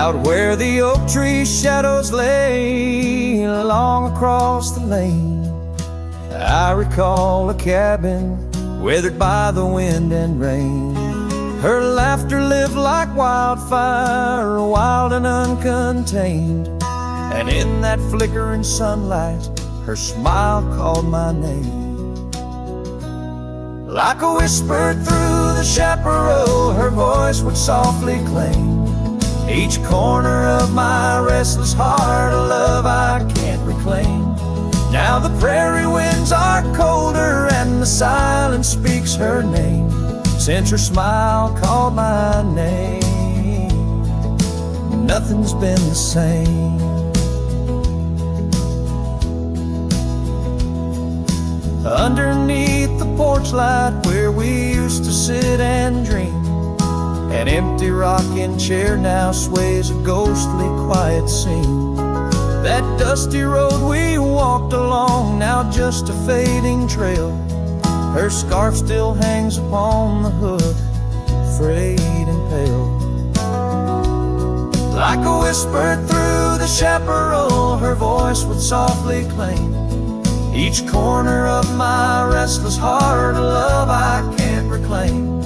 Out where the oak tree shadows lay along across the lane, I recall a cabin weathered by the wind and rain. Her laughter lived like wildfire, wild and uncontained, and in that flickering sunlight, her smile called my name. Like a whisper through the chaparral, her voice would softly claim each corner of my restless heart, a love I can't reclaim. Now the prairie winds are colder and the silence speaks her name, since her smile called my name. Nothing's been the same. Underneath the porch light where we used to sit and dream, an empty rocking chair now sways a ghostly quiet scene. That dusty road we walked along, now just a fading trail. Her scarf still hangs upon the hook, frayed and pale. Like a whisper through the chaparral, her voice would softly claim each corner of my restless heart, a love I can't reclaim.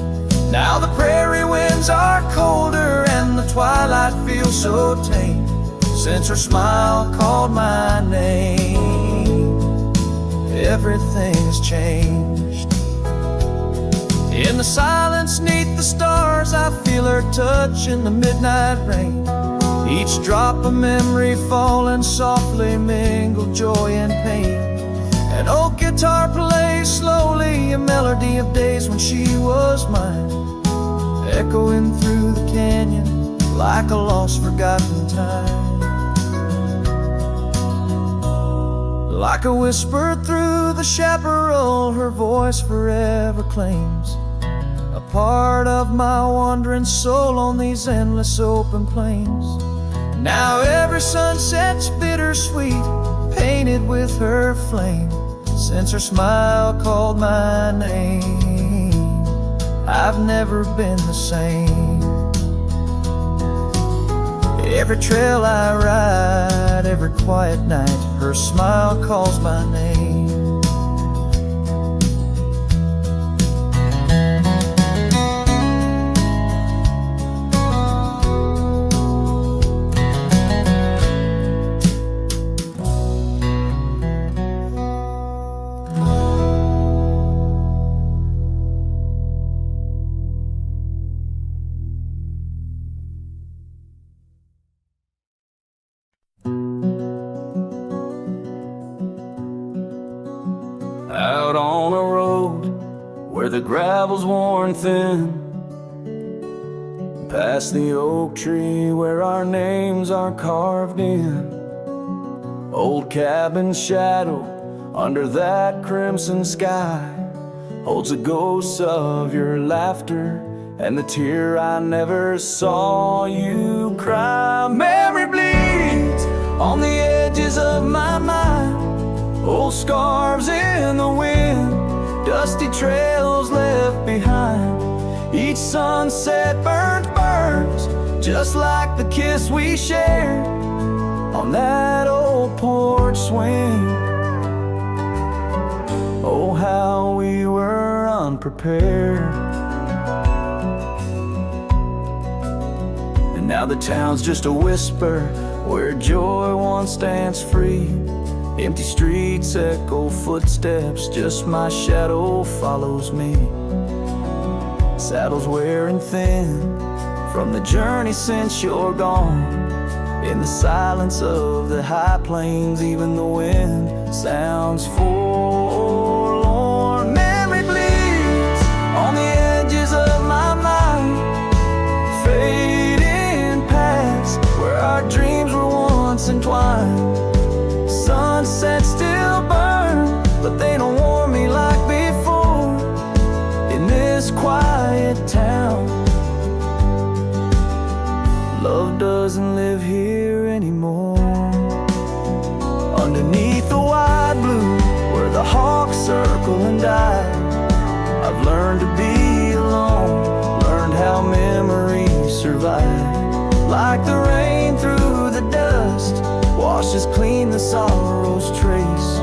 Now the prairie winds are colder and the twilight feels so tame, since her smile called my name. Everything's changed. In the silence neath the stars, I feel her touch in the midnight rain. Each drop a memory falling softly, mingled joy and pain. An old guitar plays slowly, a melody of days when she was mine, echoing through the canyon like a lost forgotten time. Like a whisper through the chaparral, her voice forever claims a part of my wandering soul on these endless open plains. Now every sunset's bittersweet, painted with her flame, since her smile called my name. I've never been the same. Every trail I ride, every quiet night, her smile calls my name. Out on a road where the gravel's worn thin, past the oak tree where our names are carved in, old cabin shadow under that crimson sky holds the ghosts of your laughter and the tear I never saw you cry. Memory bleeds on the edges of my mind, old scarves in the wind, dusty trails left behind. Each sunset burns just like the kiss we shared on that old porch swing. Oh, how we were unprepared. And now the town's just a whisper where joy once danced free. Empty streets echo footsteps, just my shadow follows me. Saddles wearing thin from the journey since you're gone. In the silence of the high plains, even the wind sounds forlorn. Memory bleeds on the edges of my mind, fading past where our dreams were once entwined. Sunsets still burn, but they don't warm me like before. In this quiet town, love doesn't live here anymore. Underneath the wide blue, where the hawks circle and die, I've learned to be alone, learned how memories survive. Like the rain sorrow's trace.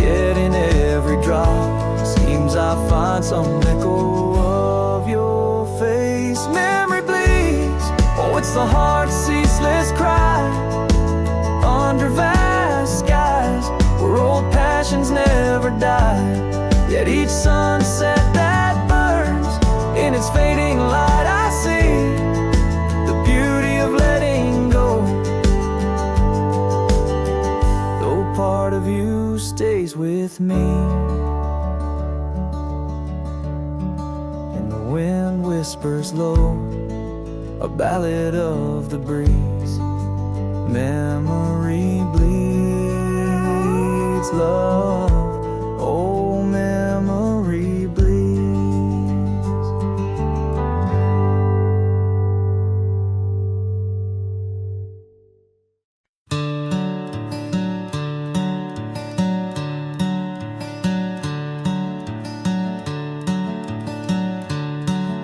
Yet in every drop seems I find some echo of your face. Memory bleeds, oh it's the heart's ceaseless cry. Under vast skies where old passions never die. Yet each sunset that burns in its fading light, I see the beauty of letting go. Though part of you stays with me. And the wind whispers low, a ballad of the breeze. Memory bleeds love, oh memory bleeds.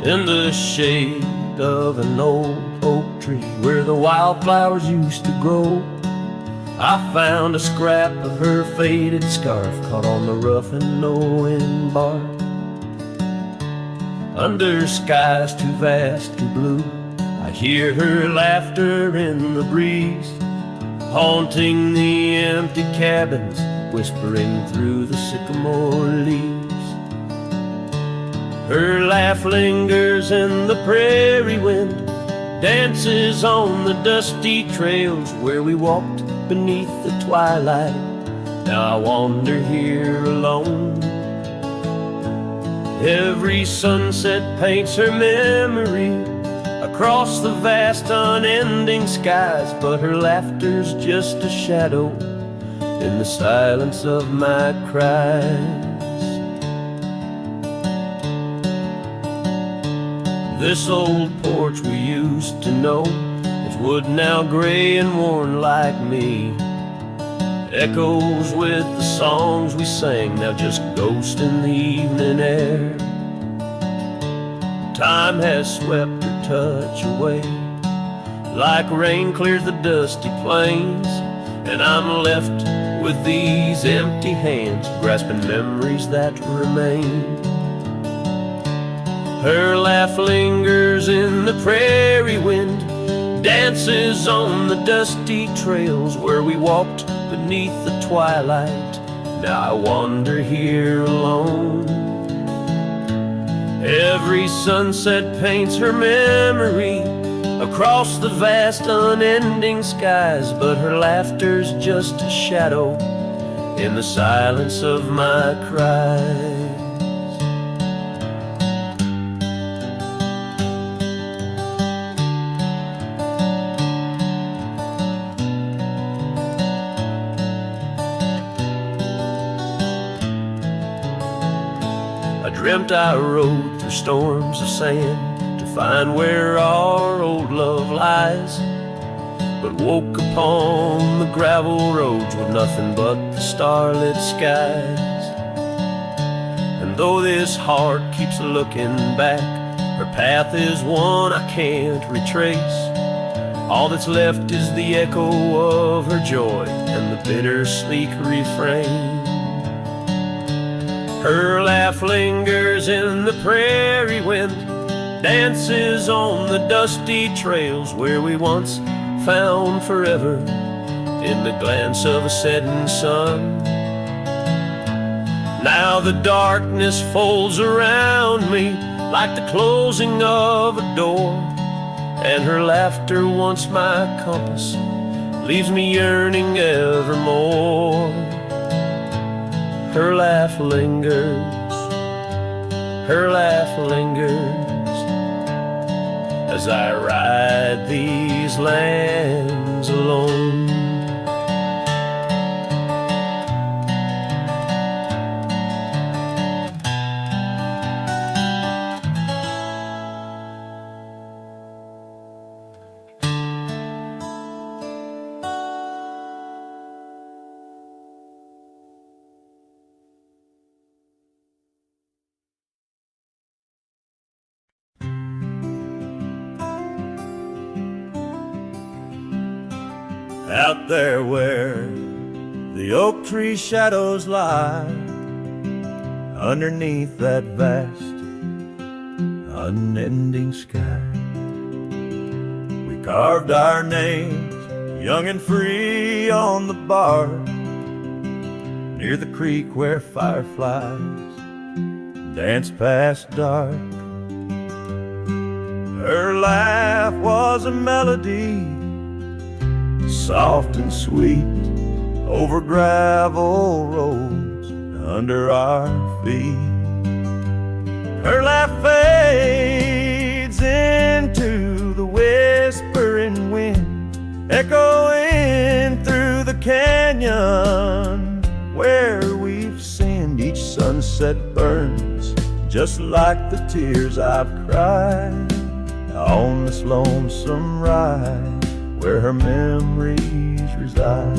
In the shade of an old oak tree where the wildflowers used to grow, I found a scrap of her faded scarf caught on the rough and knowing bark. Under skies too vast, too blue, I hear her laughter in the breeze, haunting the empty cabins, whispering through the sycamore leaves. Her laugh lingers in the prairie wind, dances on the dusty trails where we walked beneath the twilight. Now I wander here alone. Every sunset paints her memory across the vast unending skies, but her laughter's just a shadow in the silence of my cries. This old porch we used to know is wood now gray and worn like me. Echoes with the songs we sang, now just ghosts in the evening air. Time has swept her touch away, like rain clears the dusty plains, and I'm left with these empty hands, grasping memories that remain. Her laugh lingers in the prairie wind, dances on the dusty trails where we walked beneath the twilight. Now I wander here alone. Every sunset paints her memory across the vast unending skies, but her laughter's just a shadow in the silence of my cries. Dreamt I rode through storms of sand to find where our old love lies, but woke upon the gravel roads with nothing but the starlit skies. And though this heart keeps looking back, her path is one I can't retrace. All that's left is the echo of her joy and the bittersweet refrain. Her laugh lingers in the prairie wind, dances on the dusty trails where we once found forever in the glance of a setting sun. Now the darkness folds around me like the closing of a door, and her laughter, once my compass, leaves me yearning evermore. Her laugh lingers, her laugh lingers, as I ride these lands alone. out there where the oak tree shadows lie, underneath that vast, unending sky. We carved our names, young and free, on the bar, near the creek where fireflies dance past dark. Her laugh was a melody, soft and sweet, over gravel roads under our feet. Her laugh fades into the whispering wind, echoing through the canyon where we've sinned. Each sunset burns just like the tears I've cried on this lonesome ride where her memories reside.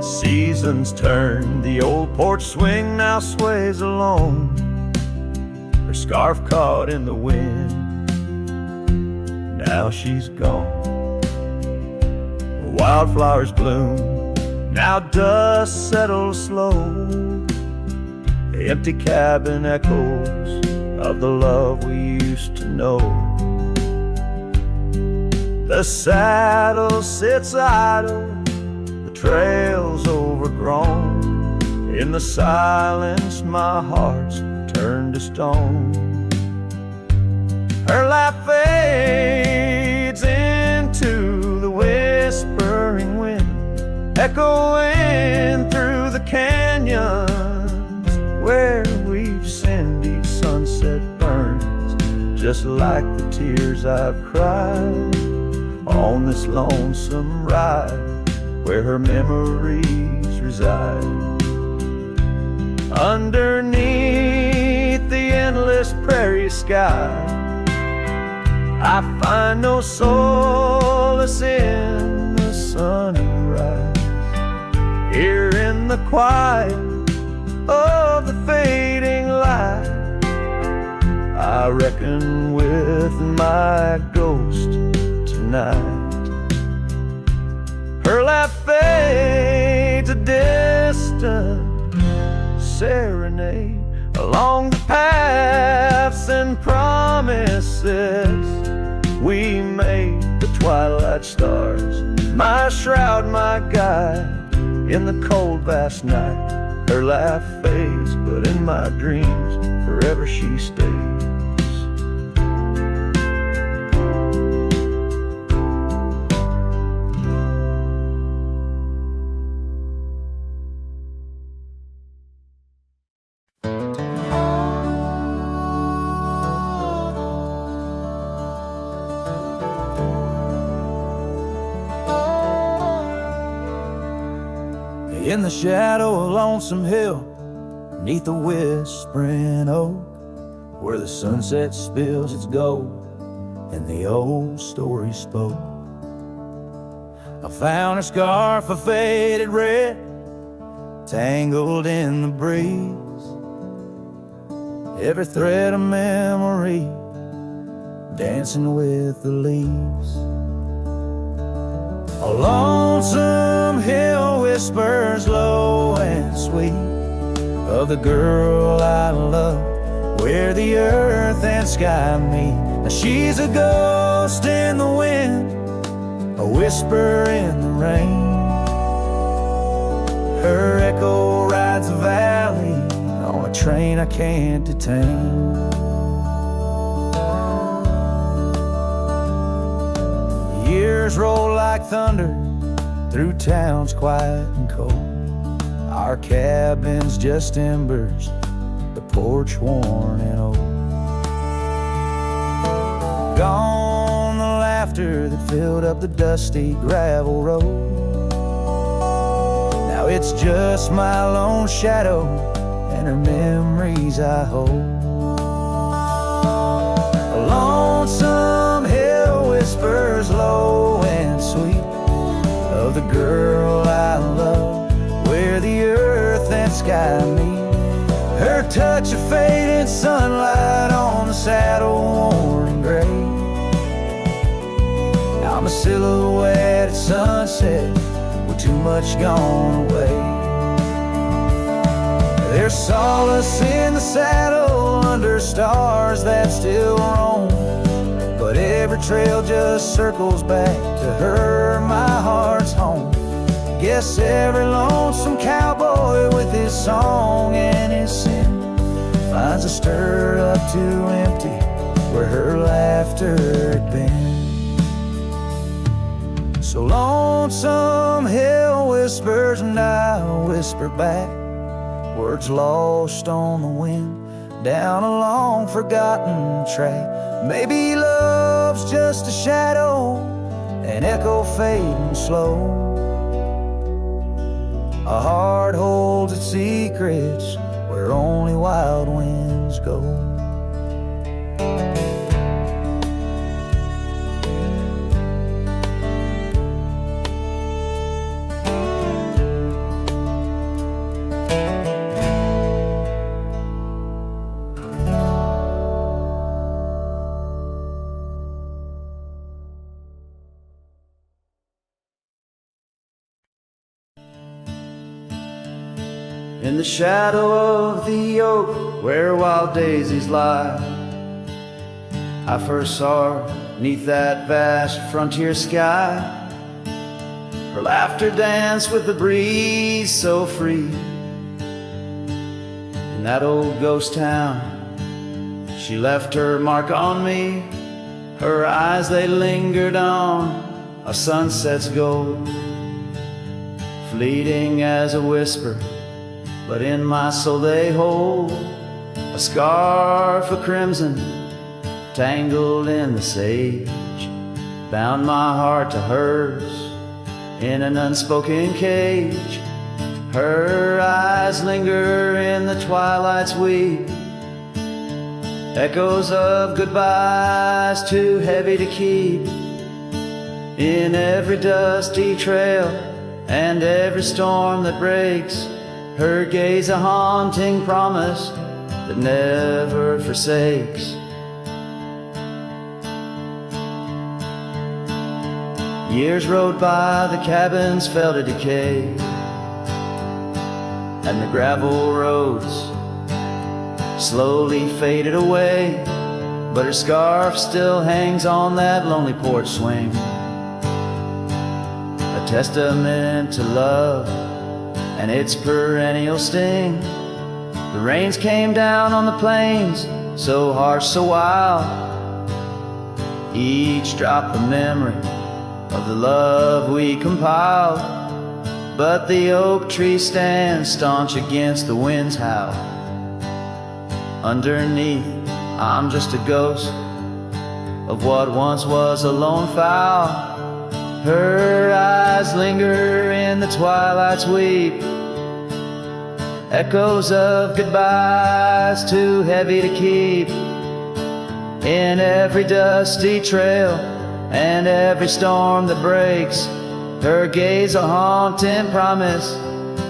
Seasons turn, the old porch swing now sways alone, her scarf caught in the wind, now she's gone. Wildflowers bloom, now dust settles slow, the empty cabin echoes of the love we used to know. The saddle sits idle, the trail's overgrown, in the silence my heart's turned to stone. Her laugh fades into the whispering wind, echoing through the canyons where we've sinned. Each sunset burns just like the tears I've cried on this lonesome ride where her memories reside. Underneath the endless prairie sky, I find no solace in the sunrise. Here in the quiet of the fading light, I reckon with my ghost tonight. Her laugh fades, a distant serenade along the paths and promises we made. The twilight stars, my shroud, my guide, in the cold vast night. Her laugh fades, but in my dreams forever she stays. In the shadow of Lonesome Hill, neath the whispering oak, where the sunset spills its gold and the old story spoke, I found her scarf of faded red, tangled in the breeze, every thread a memory, dancing with the leaves. A lonesome hill whispers low and sweet of the girl I love, where the earth and sky meet. Now she's a ghost in the wind, a whisper in the rain. Her echo rides a valley on a train I can't detain. Years roll like thunder through towns quiet and cold. Our cabin's just embers, the porch worn and old. Gone the laughter that filled up the dusty gravel road. Now it's just my lone shadow and her memories I hold. A lonesome hill whispers low and sweet of the girl I love, where the earth and sky meet. Her touch of faded sunlight on the saddle worn and gray. a silhouette at sunset with too much gone away. There's solace in the saddle under stars that still roam, but every trail just circles back to her, my heart's home. Guess every lonesome cowboy with his song and his sin finds a stirred up too empty where her laughter had been. So lonesome hill whispers and I whisper back, words lost on the wind down a long forgotten track. Maybe love's just a shadow, an echo fading slow. A heart holds its secrets where only wild winds go. In the shadow of the oak where wild daisies lie, I first saw her 'neath that vast frontier sky. Her laughter danced with the breeze so free. In that old ghost town, she left her mark on me. Her eyes, they lingered on a sunset's gold, fleeting as a whisper, but in my soul they hold a scarf of crimson tangled in the sage, bound my heart to hers in an unspoken cage. Her eyes linger in the twilight's weep, echoes of goodbyes too heavy to keep. In every dusty trail and every storm that breaks, her gaze a haunting promise that never forsakes. Years rode by, the cabins fell to decay, and the gravel roads slowly faded away. But her scarf still hangs on that lonely porch swing, a testament to love and its perennial sting. The rains came down on the plains, so harsh, so wild, each drop a memory of the love we compiled. But the oak tree stands staunch against the wind's howl. Underneath, I'm just a ghost of what once was a lone fowl. Her eyes linger in the twilight's weep, echoes of goodbyes too heavy to keep. In every dusty trail and every storm that breaks, her gaze a haunting promise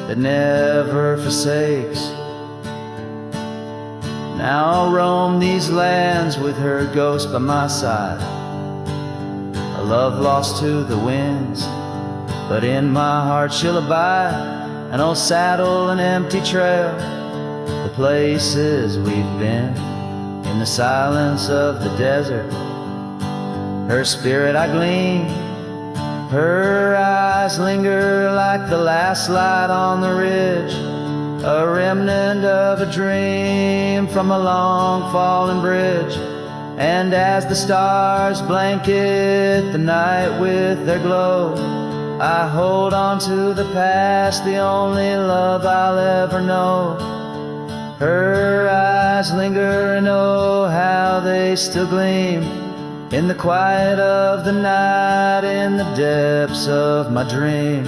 that never forsakes. Now I'll roam these lands with her ghost by my side, a love lost to the winds, but in my heart she'll abide. An old saddle, an empty trail, the places we've been, in the silence of the desert, her spirit I glean. Her eyes linger like the last light on the ridge, a remnant of a dream from a long fallen bridge. And as the stars blanket the night with their glow, I hold on to the past, the only love I'll ever know. Her eyes linger and oh, how they still gleam in the quiet of the night, in the depths of my dream.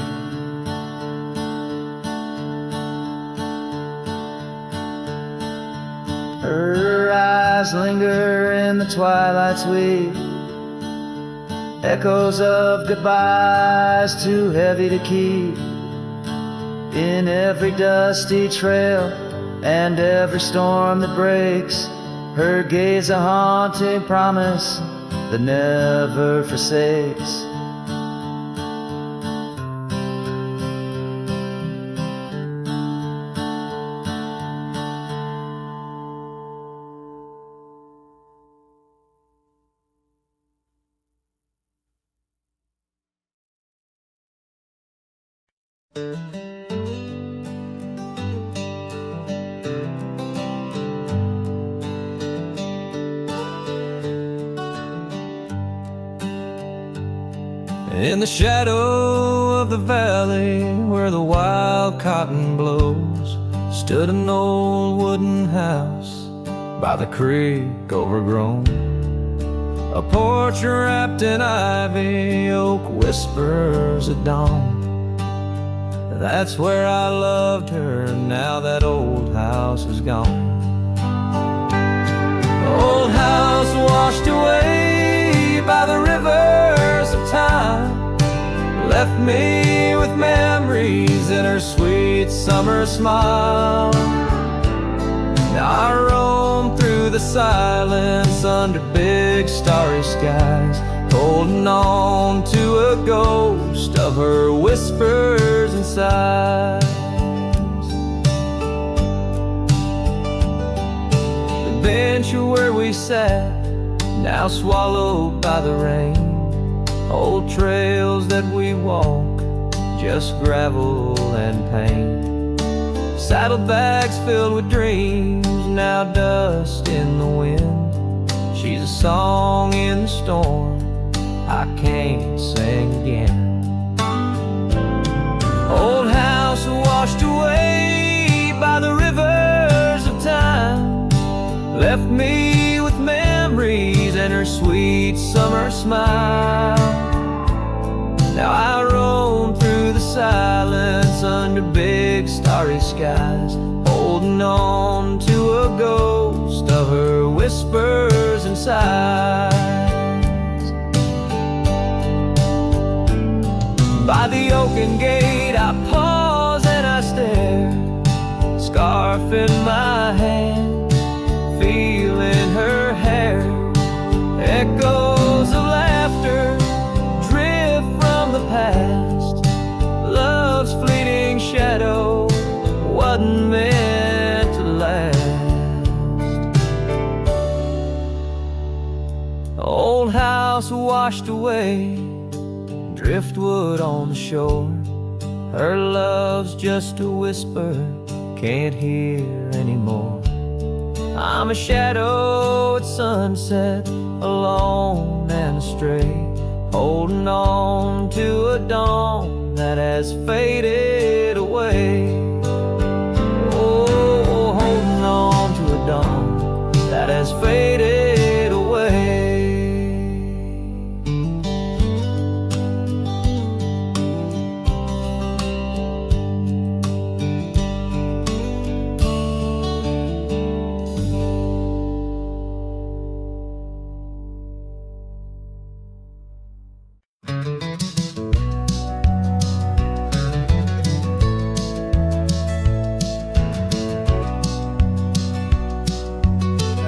Her eyes linger in the twilight's weep, echoes of goodbyes too heavy to keep. In every dusty trail and every storm that breaks, her gaze a haunting promise that never forsakes. In the shadow of the valley where the wild cotton blows stood an old wooden house by the creek overgrown. A porch wrapped in ivy, oak whispers at dawn. That's where I loved her, now that old house is gone. Old house washed away by the rivers of time, left me with memories in her sweet summer smile. Now I roam through the silence under big starry skies, holding on to a ghost of her whispers and sighs. The bench where we sat, now swallowed by the rain. Old trails that we walk, just gravel and pain. Saddlebags filled with dreams, now dust in the wind. She's a song in the storm I can't sing again. Old house washed away by the rivers of time, left me with memories and her sweet summer smile. Now I roam through the silence under big starry skies, holding on to a ghost of her whispers and sighs. By the oaken gate I pause and I stare, scarf in my hand, feeling her hair. Echoes of laughter drift from the past. Love's fleeting shadow wasn't meant to last. Old house washed away, driftwood on the shore. Her love's just a whisper, can't hear anymore. I'm a shadow at sunset, alone and astray, holding on to a dawn that has faded away. Oh, holding on to a dawn that has faded away.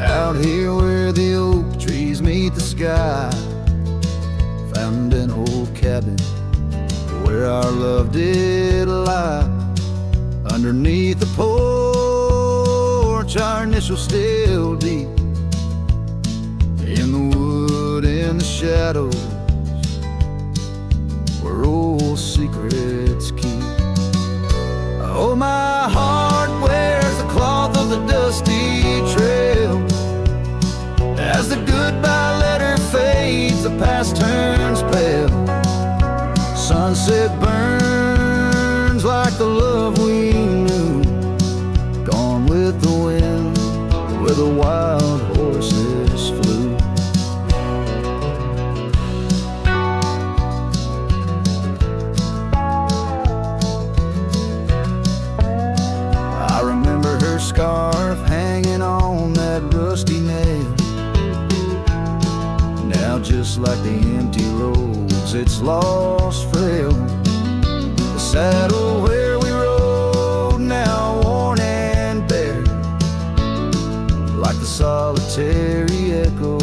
Out here where the oak trees meet the sky, found an old cabin where our love did lie. Underneath the porch, our initials still deep in the wood, in the shadows where old secrets keep. Oh, my heart wears the cloth of the dusty trail. As the goodbye letter fades, the past turns pale. Sunset burns like the love we knew, gone with the wind where the wild horses flew. I remember her scarf hanging on that rusty nail. Now just like the empty roads, it's lost frail. The saddle where we rode, now worn and bare, like the solitary echo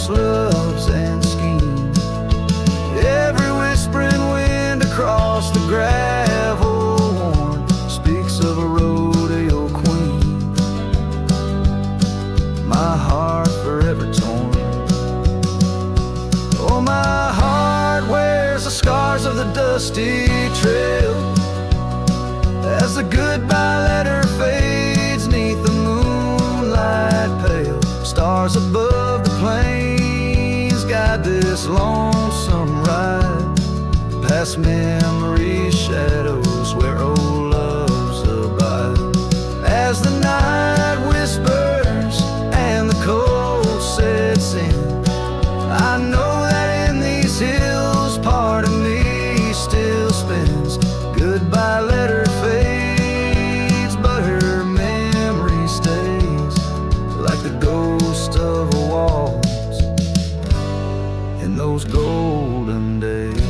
lost loves and schemes. Every whispering wind across the gravel worn speaks of a rodeo queen. My heart forever torn. Oh, my heart wears the scars of the dusty trail as the goodbye letter fades neath the moonlight pale. Stars above the plains guide this lonesome ride past memory's shadows where old loves abide. As the night whispers and the cold sets in, I know that in these hills part of me still spins. Goodbye letter fades, but her memory stays like the ghost of a waltz in those golden days.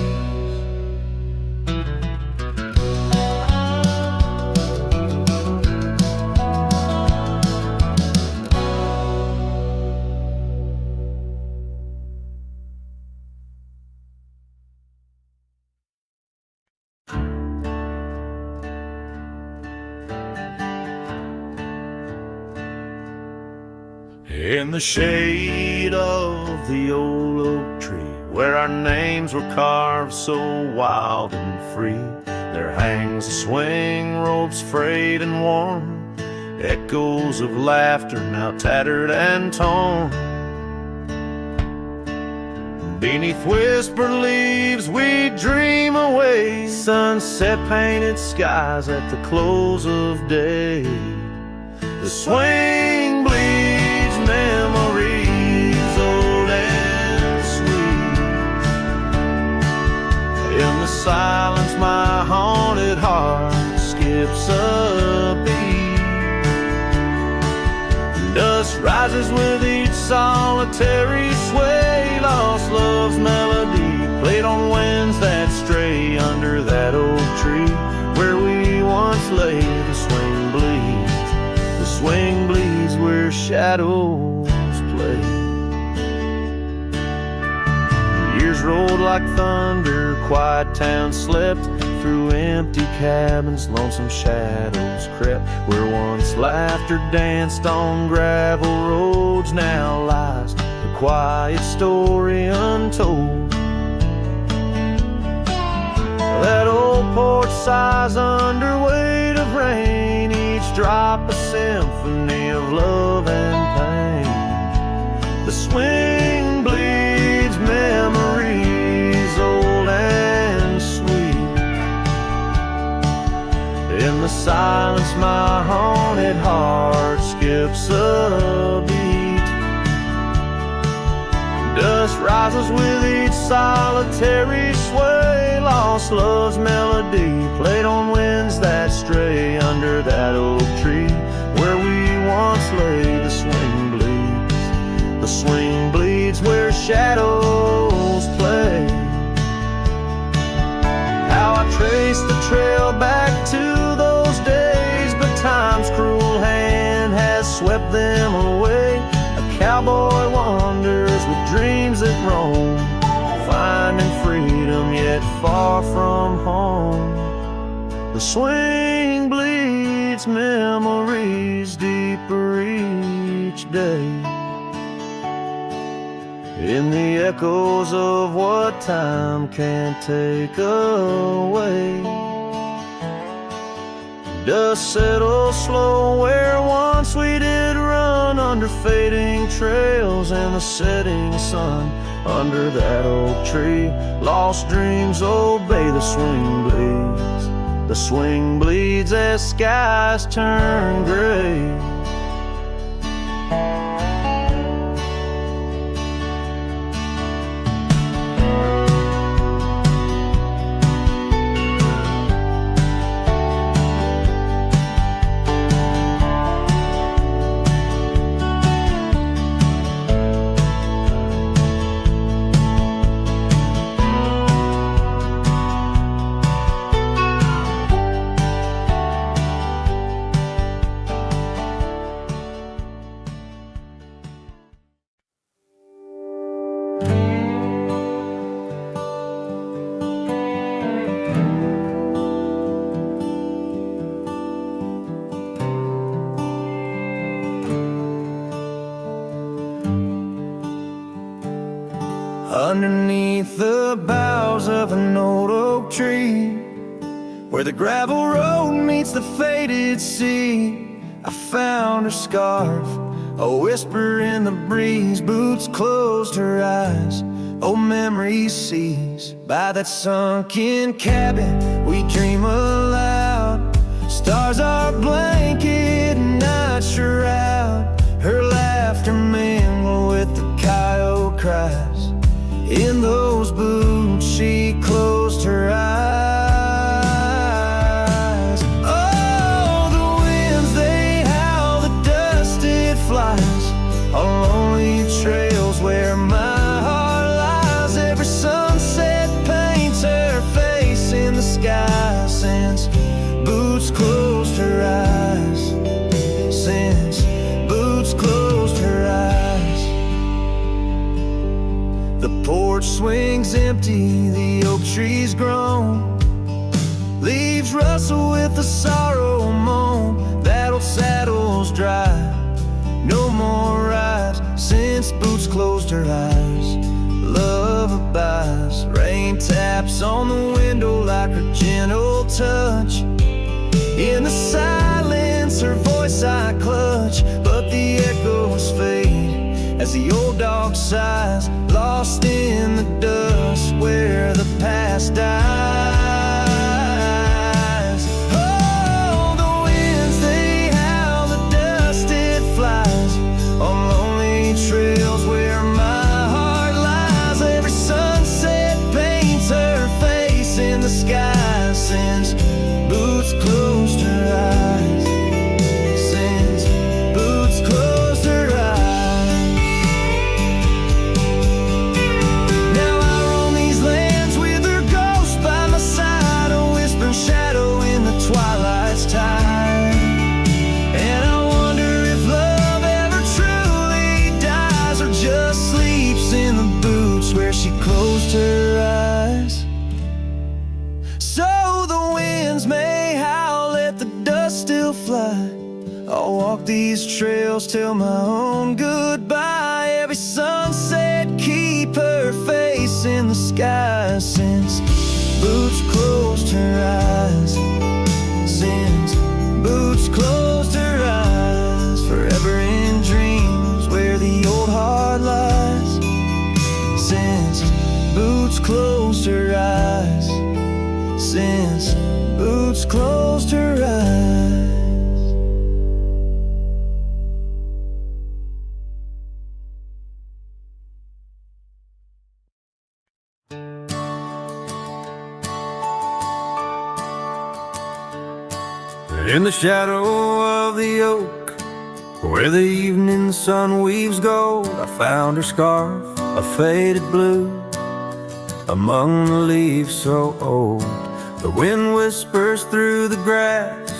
In the shade of the old oak tree, where our names were carved so wild and free, there hangs a swing, ropes frayed and worn, echoes of laughter now tattered and torn. Beneath whispered leaves we dream away, sunset painted skies at the close of day. The swing bleeds memories old and sweet. In the silence my haunted heart skips a beat. Dust rises with each solitary sway, lost love's melody played on winds that stray under that oak tree where we once lay. The swing bleeds, the swing bleeds where shadows play. Years rolled like thunder, quiet towns slept through empty cabins, lonesome shadows crept where once laughter danced on gravel roads. Now lies the quiet story untold. That old porch sighs under weight of rain, each drop a symphony of love and pain. The swing bleeds memories old and sweet. In the silence my haunted heart skips a beat. Dust rises with each solitary sway, lost love's melody played on winds that stray under that oak tree where we once lay. The swing bleeds, the swing bleeds where shadows play. How I trace the trail back to those days, but time's cruel hand has swept them away. A cowboy wanders with dreams that roam, finding freedom yet far from home. The swing bleeds memories deeper each day, in the echoes of what time can't take away. Dust settles slow where once we did run under fading trails and the setting sun under that oak tree. Lost dreams obey the swing bleeds. The swing bleeds as skies turn gray. underneath the boughs of an old oak tree, where the gravel road meets the faded sea. I found her scarf, a whisper in the breeze. Boots closed her eyes, old memories seize. By that sunken cabin we dream aloud. Stars are blanket, night shroud. Her laughter mingle with the coyote cries. In those boots she closed her eyes. On lonely trails where my heart lies, every sunset paints her face in the sky. Since Boots closed her eyes, since Boots closed her eyes. The porch swings empty, the oak tree's grown. Leaves rustle with the sorrow moan. That old saddle's dry, no more rides since Boots closed her eyes. Love abides, rain taps on the window like her gentle touch. In the silence her voice I clutch, but the echoes fade as the old dog sighs, lost in the dust where the past dies. Oh, the winds they howl, the dust it flies on lonely trails where my heart lies. Every sunset paints her face in the sky. Since Boots closed her eyes, since Boots closed her eyes. Now I roam these lands with her ghost by my side, a whispering shadow in the twilight's tide. And I wonder if love ever truly dies, or just sleeps in the boots where she closed her eyes. So the winds may howl, let the dust still fly. I'll walk these trails till my own goodbye. Every sunset keep her face in the sky. Since Boots closed her eyes, since Boots closed her eyes. Forever in dreams where the old heart lies. Since Boots closed her eyes, since Boots closed her eyes. In the shadow of the oak, where the evening sun weaves gold, I found her scarf, a faded blue, among the leaves so old. The wind whispers through the grass,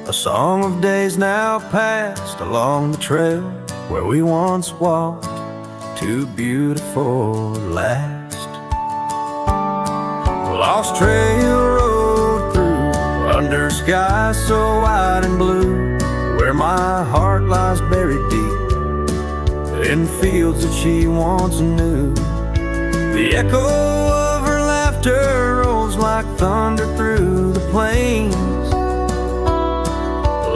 a song of days now past, along the trail where we once walked, too beautiful to last. Lost trail road through, under skies so wide and blue, where my heart lies buried deep, in fields that she once knew. The echo of her laughter rolls like thunder through the plains.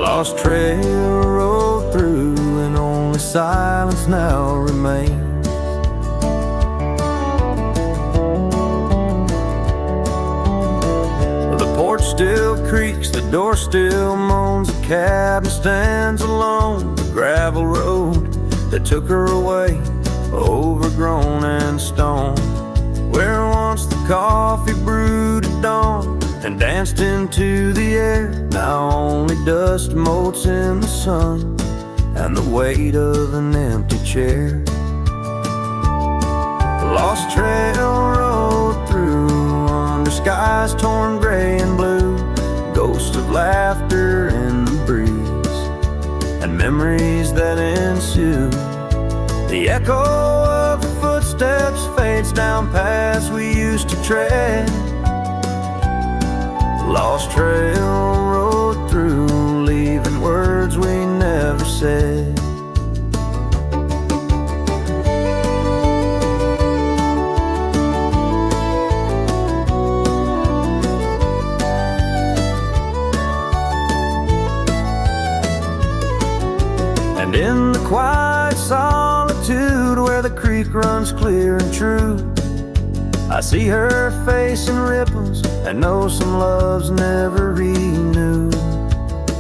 Lost trail road through, and only silence now remains. The porch still creaks, the door still moans, the cabin stands alone. The gravel road that took her away, overgrown and stone, where once the coffee brewed at dawn and danced into the air, now only dust motes in the sun and the weight of an empty chair. Lost trail road through, under skies torn gray and blue, ghosts of laughter in the breeze and memories that ensue. The echo of her footsteps fades down paths we used to tread. Lost trail road through, leaving words we never said. And in the quiet solitude where the creek runs clear and true, I see her face in ripples and know some love's never renewed.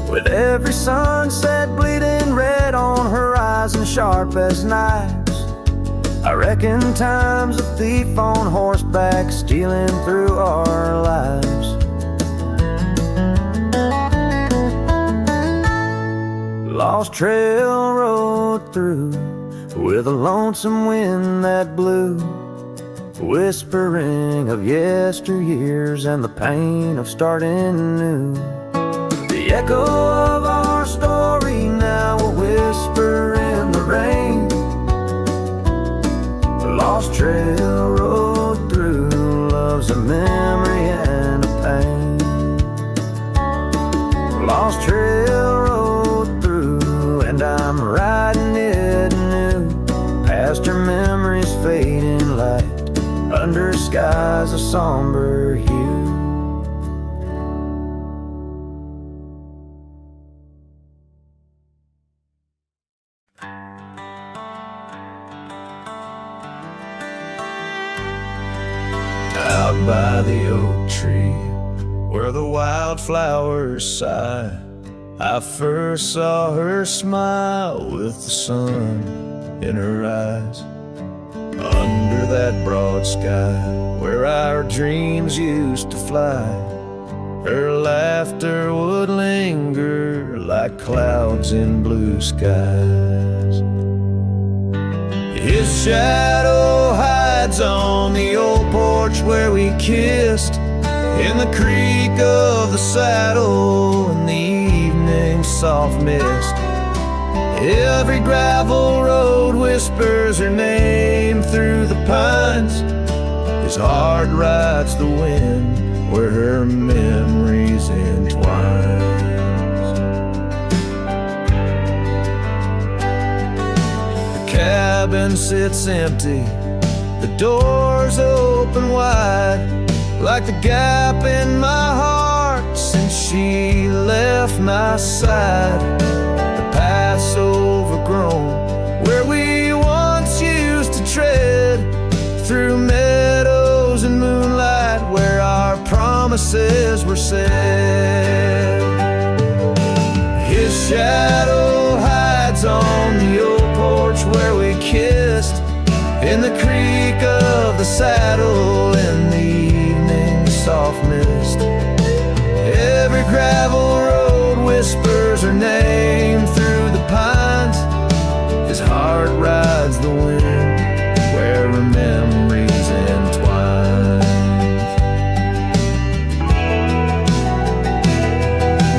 With every sunset bleeding red on horizon sharp as knives, I reckon time's a thief on horseback stealing through our lives. Lost trail rode through with a lonesome wind that blew, whispering of yesteryears and the pain of starting new. The echo of our story now will whisper in the rain. Lost trail rode through, love's a memory and a pain. Lost trail rode through, and I'm riding it new, past her memories fading light under skies of somber hue. Out by the oak tree, where the wildflowers sigh, I first saw her smile with the sun in her eyes. Under that broad sky, where our dreams used to fly, her laughter would linger like clouds in blue skies. His shadow hides on the old porch where we kissed, in the creak of the saddle and the evening's soft mist. Every gravel road whispers her name through the pines. His heart rides the wind where her memories entwine. The cabin sits empty, the doors open wide, like the gap in my heart since she left my side. The path's overgrown where we once used to tread, through meadows and moonlight where our promises were said. His shadow hides on the old porch where we kissed, in the creak of the saddle and the evening's soft mist. Every gravel road whispers her name through the pines. His heart rides the wind where her memories entwine.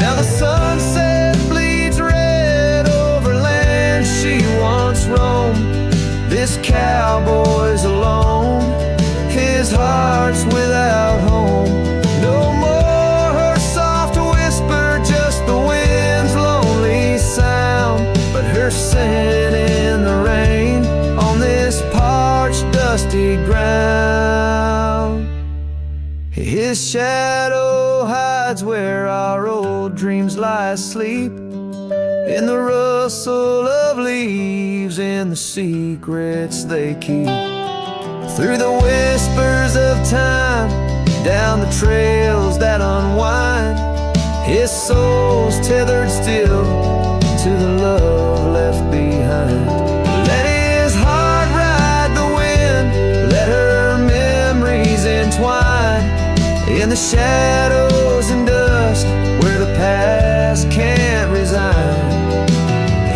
Now the sunset bleeds red over land she once roamed. This cowboy's alone, his heart's without home. No more her soft whisper, just the wind's lonely sound, but her scent in the rain on this parched, dusty ground. His shadow hides where our old dreams lie asleep, in the rustle of leaves, in the secrets they keep. Through the whispers of time, down the trails that unwind, his soul's tethered still to the love left behind. Let his heart ride the wind, let her memories entwine, in the shadows and dust where the past can't resign.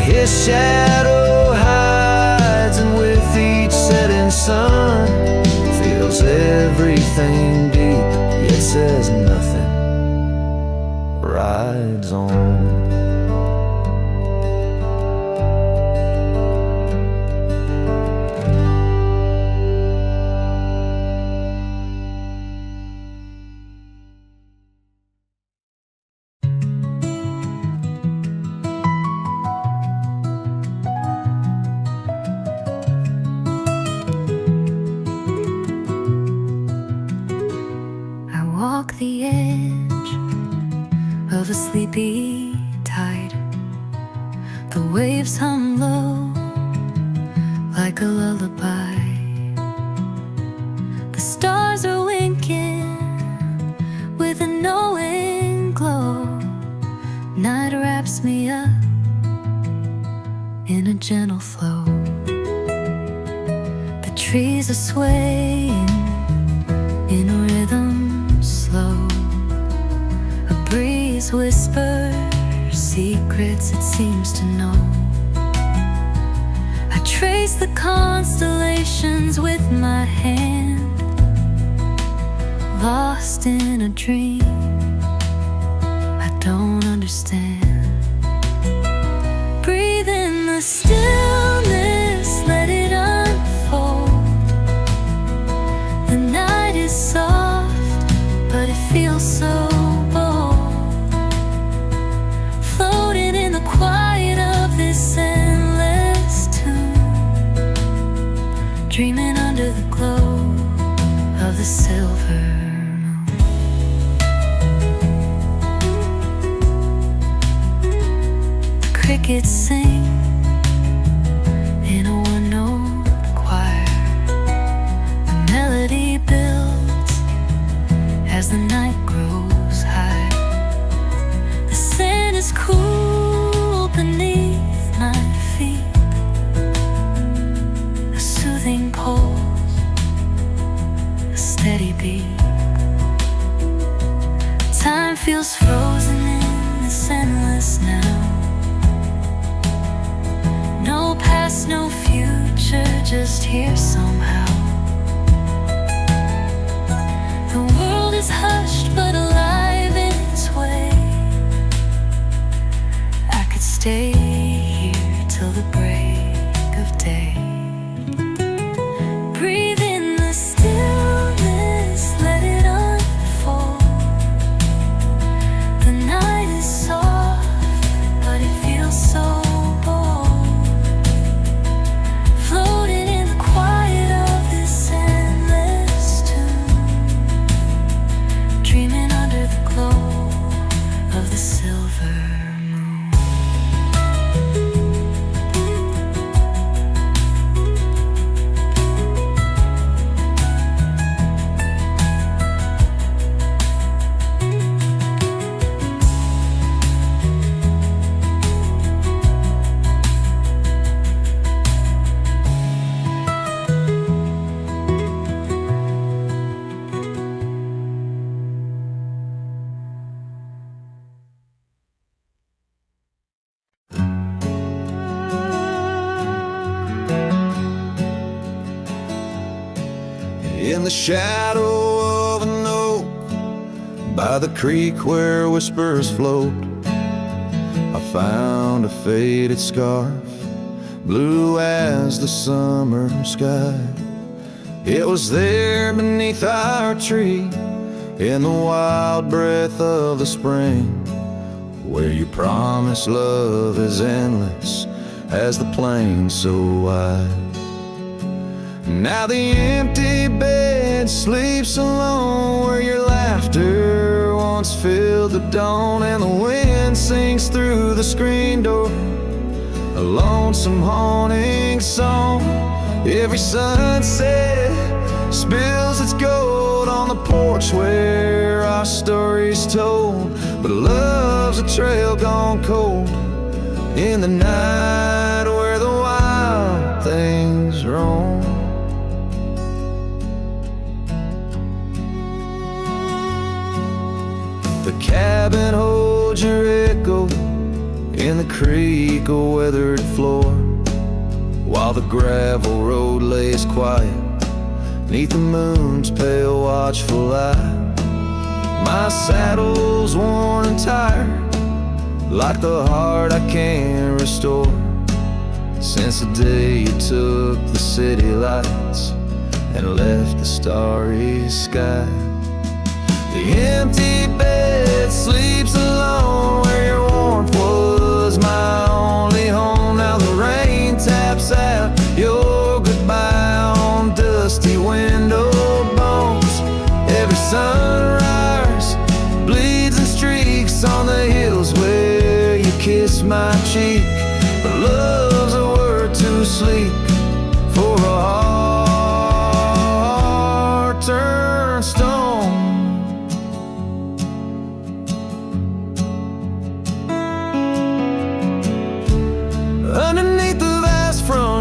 His shadow hides, and with each setting sun, feels everything deep, yet says nothing, rides on. Walk the edge of a sleepy tide, The waves hum low like a lullaby. The stars are winking with a knowing glow. Night wraps me up in a gentle flow. The trees are swaying in a rhythm slow. A breeze whispers secrets it seems to know. I trace the constellations with my hand, lost in a dream I don't understand. Breathe in the stillness, let it unfold. The night is soft, but it feels so bold. Floating in the quiet of this endless tune, dreaming under the glow of the silver moon. The crickets sing in a one-note choir. The melody builds as the night grows high. The sand is cool beneath my feet. A soothing pulse, a steady beat. Time feels frozen in this endless now. No past, no future, just here somehow. The world is hushed but alive in its way. I could stay here till the break of day. Breathe in the stillness, let it unfold. The night is soft, but it feels so bold. Floating in the quiet of this endless tune, dreaming under the glow of the silver moon. In the shadow of an oak, by the creek where whispers float, I found a faded scarf, blue as the summer sky. It was there beneath our tree, in the wild breath of the spring, where you promise love is endless as the plain so wide. Now the empty bed sleeps alone, where your laughter once filled the dawn, and the wind sings through the screen door, a lonesome haunting song. Every sunset spills its gold on the porch where our story's told, but love's a trail gone cold in the night where the wild things roam. The cabin holds your echo in the creek, a weathered floor, while the gravel road lays quiet neath the moon's pale watchful eye. My saddle's worn and tired, like the heart I can't restore, since the day you took the city lights and left the starry sky. The empty bed sleeps alone, where your warmth was my only home. Now the rain taps out your goodbye on dusty window bones. Every sunrise bleeds and streaks on the hills where you kiss my cheek, but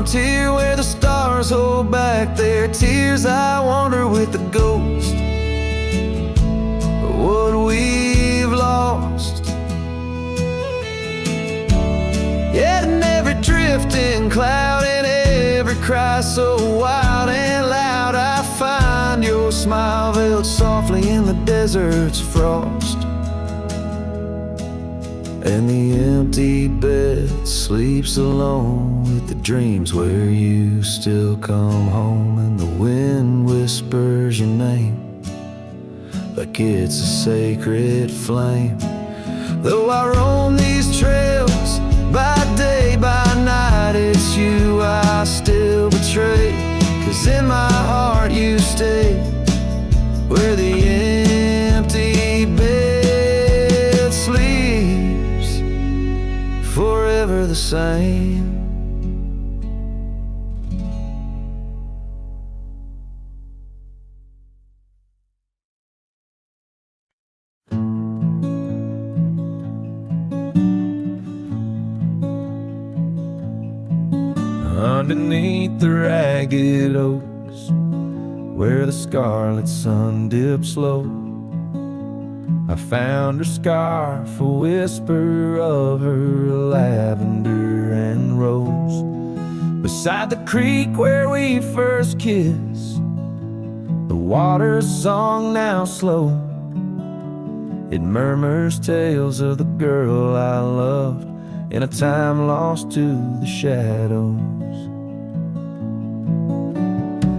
frontier where the stars hold back their tears. I wander with the ghost of what we've lost. Yet in every drifting cloud and every cry so wild and loud, I find your smile veiled softly in the desert's frost. And the empty bed sleeps alone with the dreams where you still come home. And the wind whispers your name like it's a sacred flame. Though I roam these trails by day, by night, it's you I still betray. 'Cause in my heart you stay where the empty bed sleeps, forever the same. Underneath the ragged oaks, where the scarlet sun dips low, I found her scarf, a whisper of her lavender and rose. Beside the creek where we first kissed, the water's song now slow. It murmurs tales of the girl I loved in a time lost to the shadows.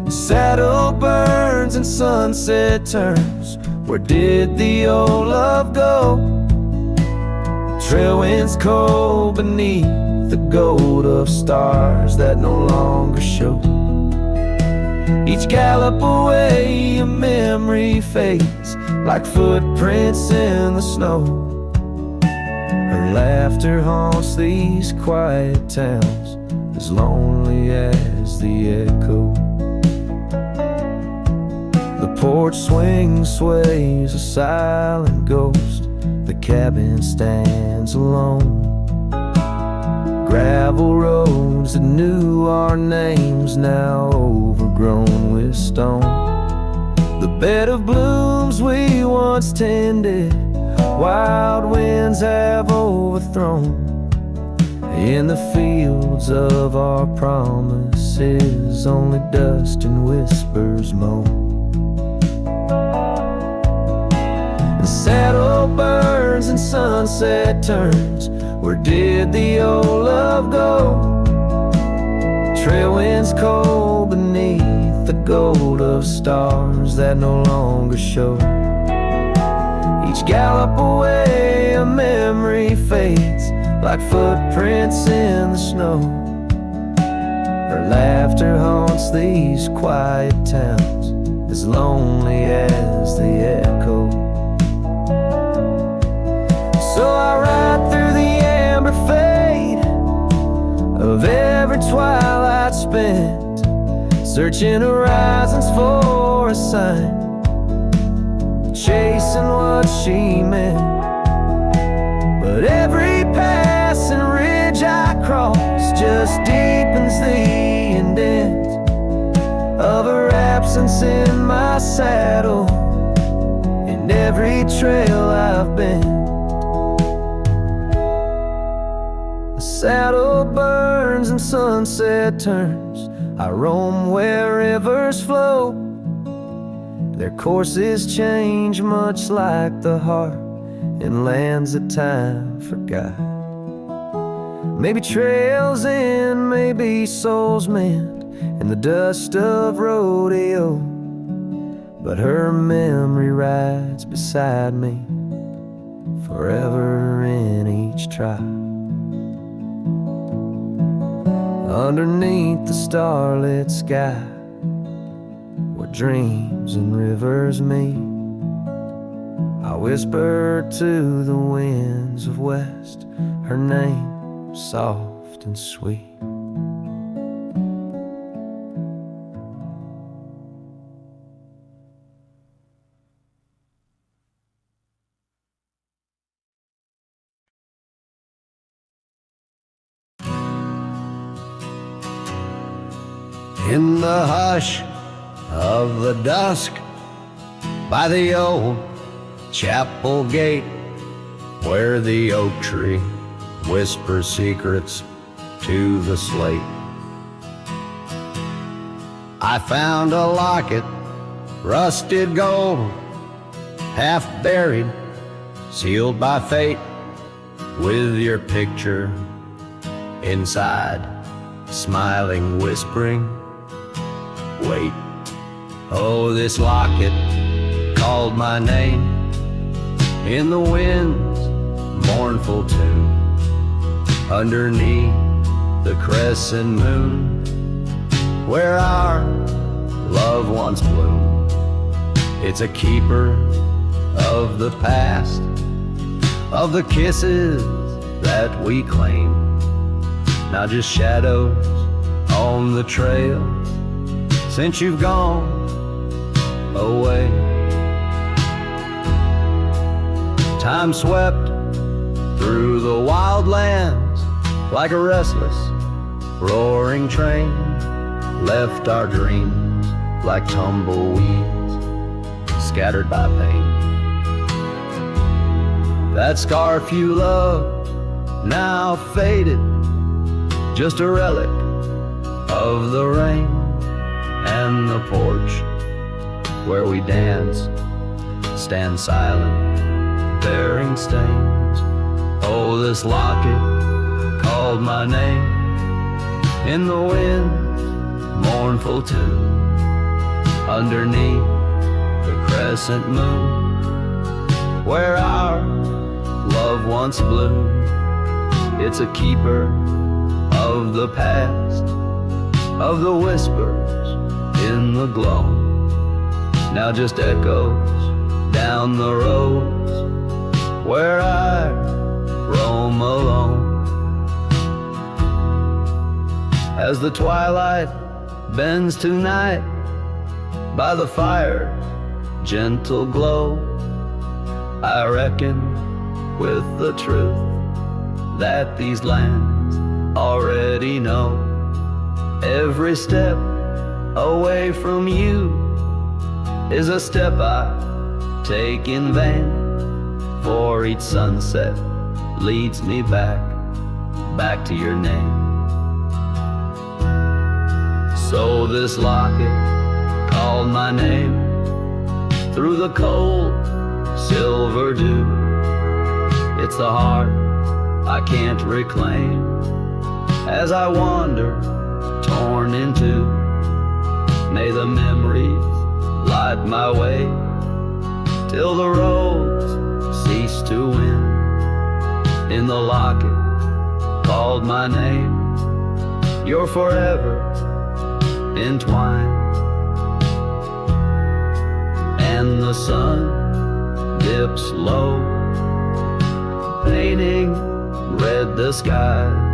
Saddle burns and sunset turns. Where did the old love go? Trail winds cold beneath the gold of stars that no longer show. Each gallop away a memory fades like footprints in the snow. Her laughter haunts these quiet towns, as lonely as the echo. The porch swing sways, a silent ghost. The cabin stands alone. Gravel roads that knew our names, now overgrown with stone. The bed of blooms we once tended, wild winds have overthrown. In the fields of our promises, only dust and whispers moan. The saddle burns and sunset turns. Where did the old love go? Trail winds cold beneath the gold of stars that no longer show. Each gallop away a memory fades like footprints in the snow. Her laughter haunts these quiet towns, as lonely as the echo. So I ride through the amber fade of every twilight spent, searching horizons for a sign, chasing what she meant. But every passing ridge I cross just deepens the indent of her absence in my saddle, in every trail I've been. Saddle burns and sunset turns. I roam where rivers flow. Their courses change much like the heart in lands that time forgot. Maybe trails end, maybe souls mend in the dust of rodeo. But her memory rides beside me forever in each trial. Underneath the starlit sky, where dreams and rivers meet, I whisper to the winds of west her name, soft and sweet. In the hush of the dusk, by the old chapel gate, where the oak tree whispers secrets to the slate, I found a locket, rusted gold, half buried, sealed by fate, with your picture inside, smiling, whispering, wait. Oh, this locket called my name in the wind's mournful tune, underneath the crescent moon, where our love once bloomed. It's a keeper of the past, of the kisses that we claim, now just shadows on the trail since you've gone away. Time swept through the wild lands like a restless, roaring train, left our dreams like tumbleweeds scattered by pain. That scarf you loved, now faded, just a relic of the rain, and the porch where we danced stand silent, bearing stains. Oh, this locket called my name in the wind's mournful tune, underneath the crescent moon, where our love once bloomed. It's a keeper of the past, of the whispers in the glow, now just echoes down the roads where I roam alone. As the twilight bends to night, by the fire's gentle glow, I reckon with the truth that these lands already know. Every step away from you is a step I take in vain, for each sunset leads me back to your name. So this locket called my name through the cold silver dew. It's the heart I can't reclaim as I wander torn in two. May the memories light my way till the roads cease to win. In the locket called my name, you're forever entwined. And the sun dips low, painting red the skies.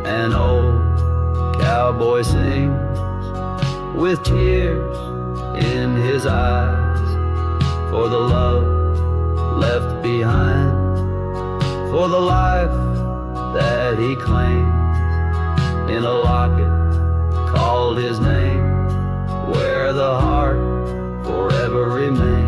An old cowboy sings with tears in his eyes, for the love left behind, for the life that he claims. In a locket called his name, where the heart forever remains.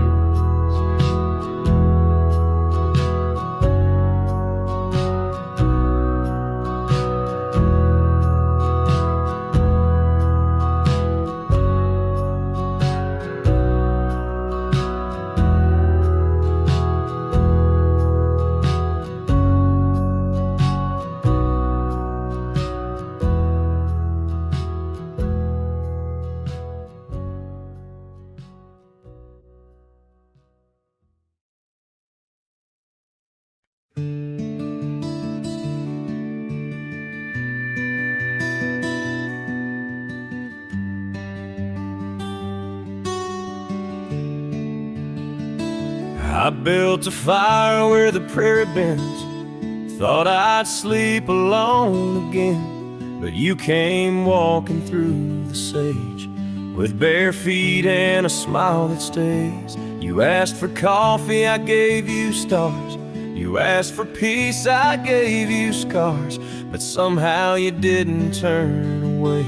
I built a fire where the prairie bends, thought I'd sleep alone again, but you came walking through the sage with bare feet and a smile that stays. You asked for coffee, I gave you stars. You asked for peace, I gave you scars, but somehow you didn't turn away.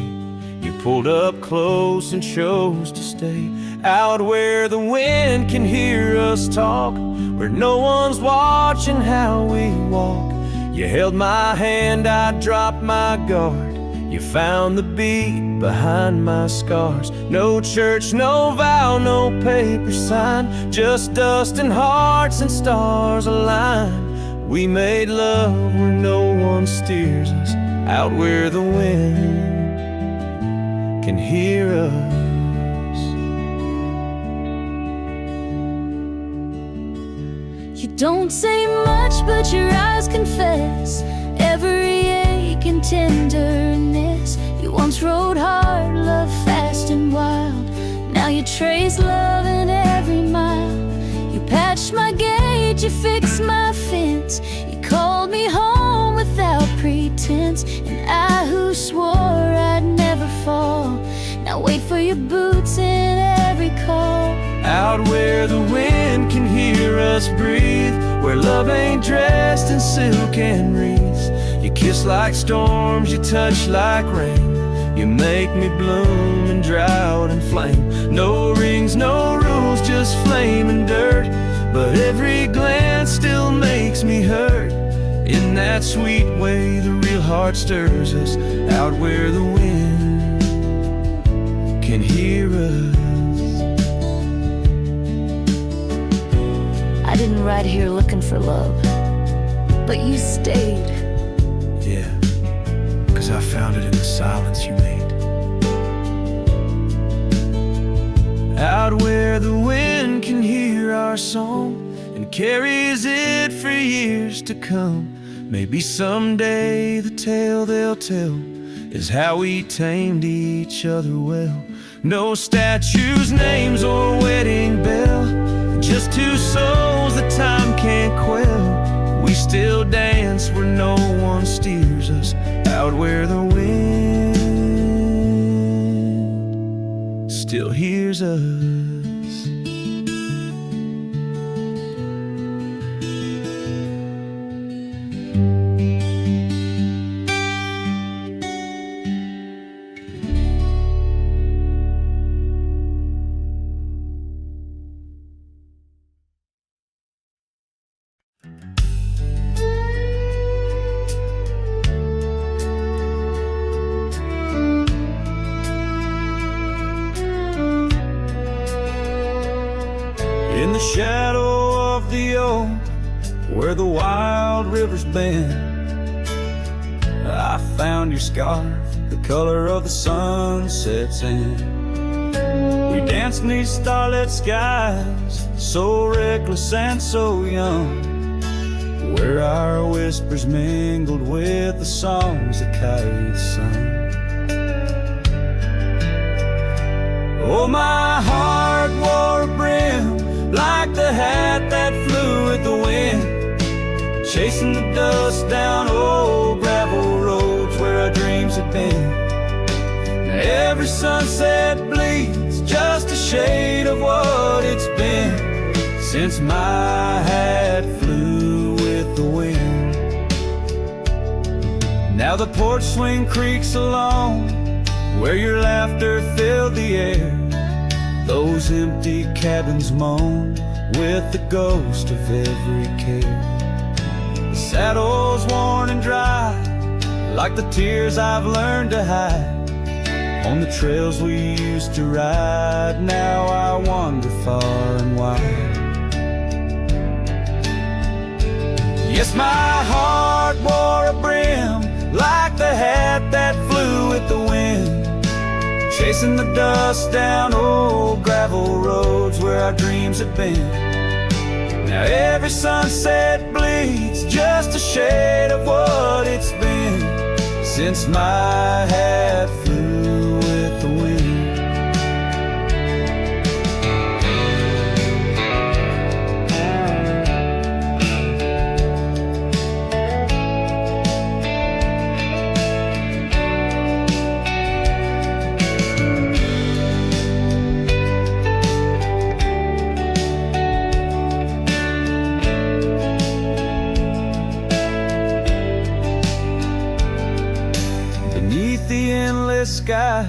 You pulled up close and chose to stay out where the wind can hear us talk, where no one's watching how we walk. You held my hand, I dropped my guard. You found the beat behind my scars. No church, no vow, no paper sign, just dust and hearts and stars aligned. We made love where no one steers us, out where the wind can hear us. You don't say much, but your eyes confess every ache and tenderness. You once rode hard, love fast and wild. Now you trace love in every mile. You patched my gate, you fixed my fence. You called me home without pretense. And I who swore I'd never fall, now wait for your boots in every call. Out where the wind can hear us breathe, where love ain't dressed in silk and wreaths. You kiss like storms, you touch like rain. You make me bloom in drought and flame. No rings, no rules, just flame and dirt. But every glance still makes me hurt. In that sweet way the real heart stirs us, out where the wind can hear us. I didn't ride here looking for love, but you stayed. Yeah, 'cause I found it in the silence you made. Out where the wind can hear our song and carries it for years to come. Maybe someday the tale they'll tell is how we tamed each other well. No statues, names, or wedding bell, just two souls that time can't quell. We still dance where no one steers us, out where the wind still hears us. In the shadow of the oak, where the wild rivers bend, I found your scarf, the color of the sunset's end. We danced 'neath starlit skies, so reckless and so young, where our whispers mingled with the songs the kites sung. Oh, my heart wore a brim like the hat that flew with the wind, chasing the dust down old gravel roads where our dreams had been. Now every sunset bleeds just a shade of what it's been since my hat flew with the wind. Now the porch swing creaks along where your laughter filled the air. Those empty cabins moan with the ghost of every care. The saddle's worn and dry, like the tears I've learned to hide. On the trails we used to ride, now I wander far and wide. Yes, my heart wore a brim like the hat that flew with the wind, chasing the dust down old gravel roads where our dreams have been. Now every sunset bleeds just a shade of what it's been since my hat flew with the wind. Sky,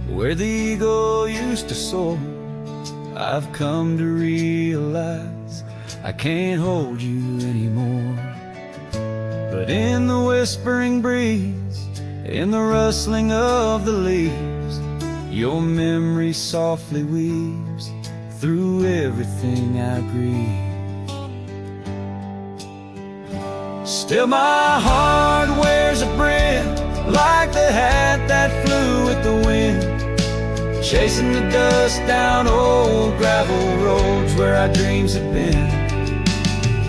where the eagle used to soar. I've come to realize I can't hold you anymore. But in the whispering breeze, in the rustling of the leaves, your memory softly weaves through everything I breathe. Still my heart wears a brim, like the hat that flew with the wind, chasing the dust down old gravel roads where our dreams had been.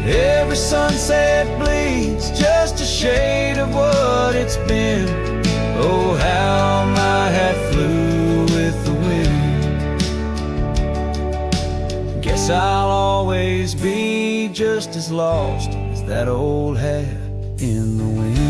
Every sunset bleeds just a shade of what it's been. Oh, how my hat flew with the wind. Guess I'll always be just as lost as that old hat in the wind.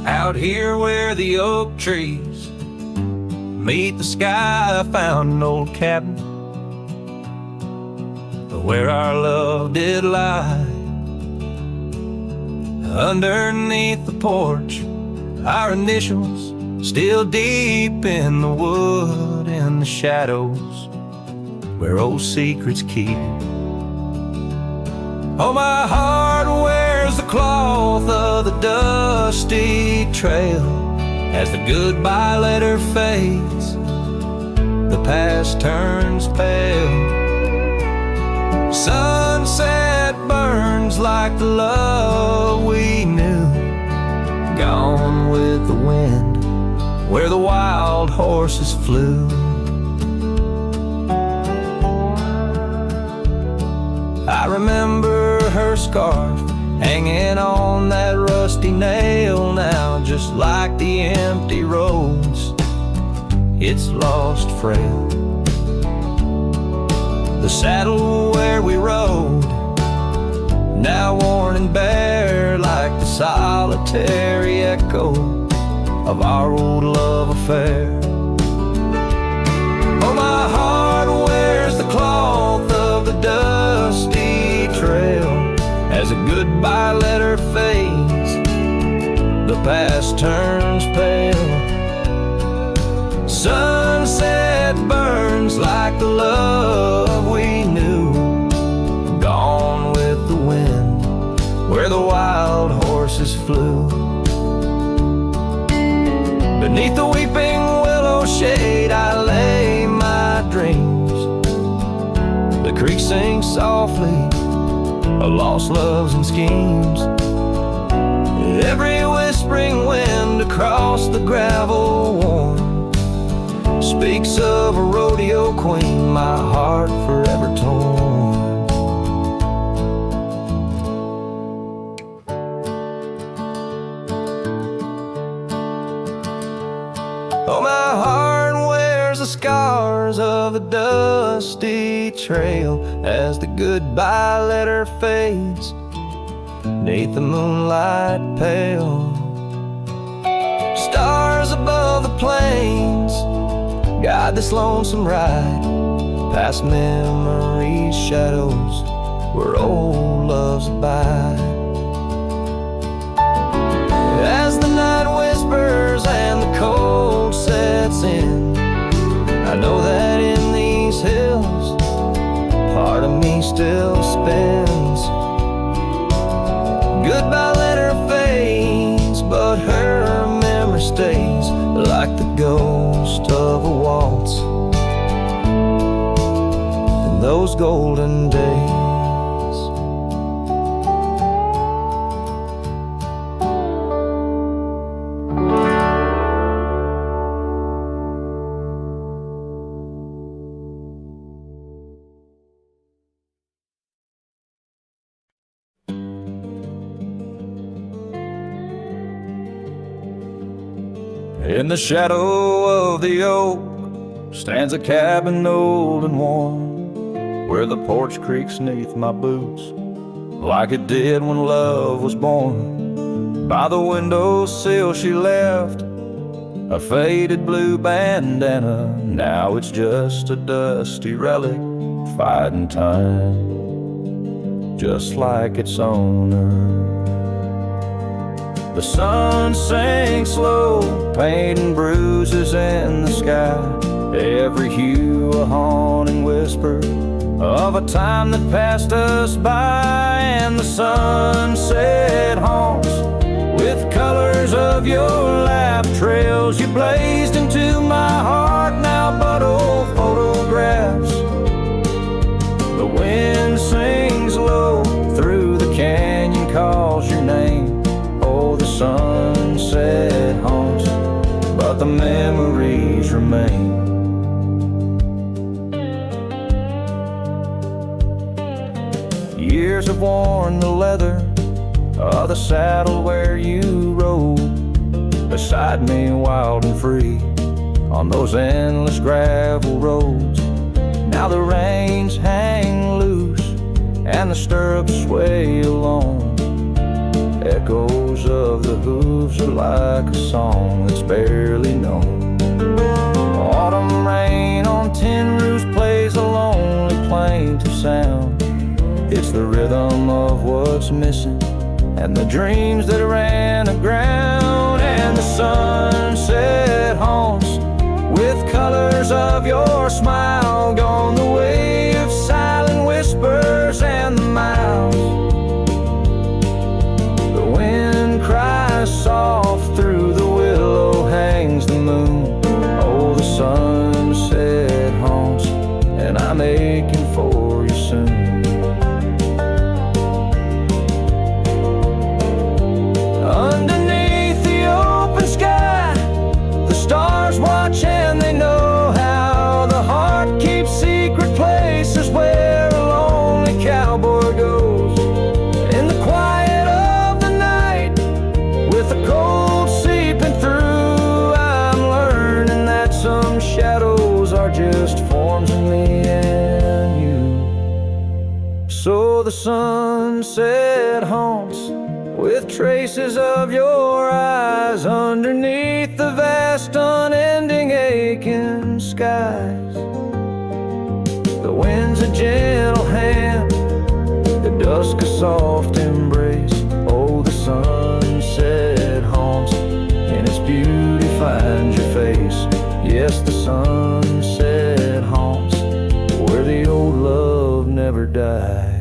Out here where the oak trees meet the sky, I found an old cabin where our love did lie. Underneath the porch, our initials still deep in the wood, in the shadows where old secrets keep. Oh, my heart wears the cloth of the dusty trail as the goodbye letter fades, the past turns pale. Sunset burns like the love we knew, gone with the wind where the wild horses flew. I remember her scarf hanging on that rusty nail now, just like the empty roads, it's lost frail. The saddle where we rode, now worn and bare, like the solitary echo of our old love affair. Oh, my heart wears the cloth of the dusty trail as a goodbye letter fades, the past turns pale. Sunset burns like the love we knew, gone with the wind where the wild horses flew. Beneath the weeping willow shade I lay my dreams. The creek sings softly of lost loves and schemes. Every whispering wind across the gravel worn speaks of a rodeo queen, my heart forever torn. Oh, my heart wears the scars of the dusty trail as the goodbye letter fades, 'neath the moonlight pale. Stars above the plains guide this lonesome ride, past memories, shadows where old loves abide. As the night whispers and the cold sets in, I know that in these hills part of me still spins. Goodbye letter fades, but her memory stays, like the ghost of a waltz in those golden days. In the shadow of the oak stands a cabin old and warm, where the porch creaks 'neath my boots like it did when love was born. By the windowsill she left a faded blue bandana. Now it's just a dusty relic, fighting time, just like its owner. The sun sinks low, painting bruises in the sky. Every hue a haunting whisper of a time that passed us by. And the sunset haunts with colors of your life, trails you blazed into my heart, now but old photographs. The wind sings low through the canyon, calls your name. Oh, the sunset haunts, but the memories remain. Years have worn the leather of the saddle where you rode beside me, wild and free, on those endless gravel roads. Now the reins hang loose and the stirrups sway along. Echoes of the hooves are like a song that's barely known. Autumn rain on tin roofs plays a lonely plaintive sound. It's the rhythm of what's missing and the dreams that ran aground. And the sunset haunts with colors of your smile, gone the way of silent whispers and the miles. The wind cries soft through the willow, hangs the moon. Oh, the sunset haunts, and I'm aching for you soon. Underneath the open sky, the stars watch and they know how the heart keeps secret places where a lonely cowboy goes. In the quiet of the night, with the cold seeping through, I'm learning that some shadows are just forms of me and you. So the sunset haunts with traces of your eyes underneath the vast unending aching skies. The wind's a gentle hand, the dusk a soft embrace. Oh, the sunset haunts, and its beauty finds your face. Yes, the sunset haunts where the old love never died.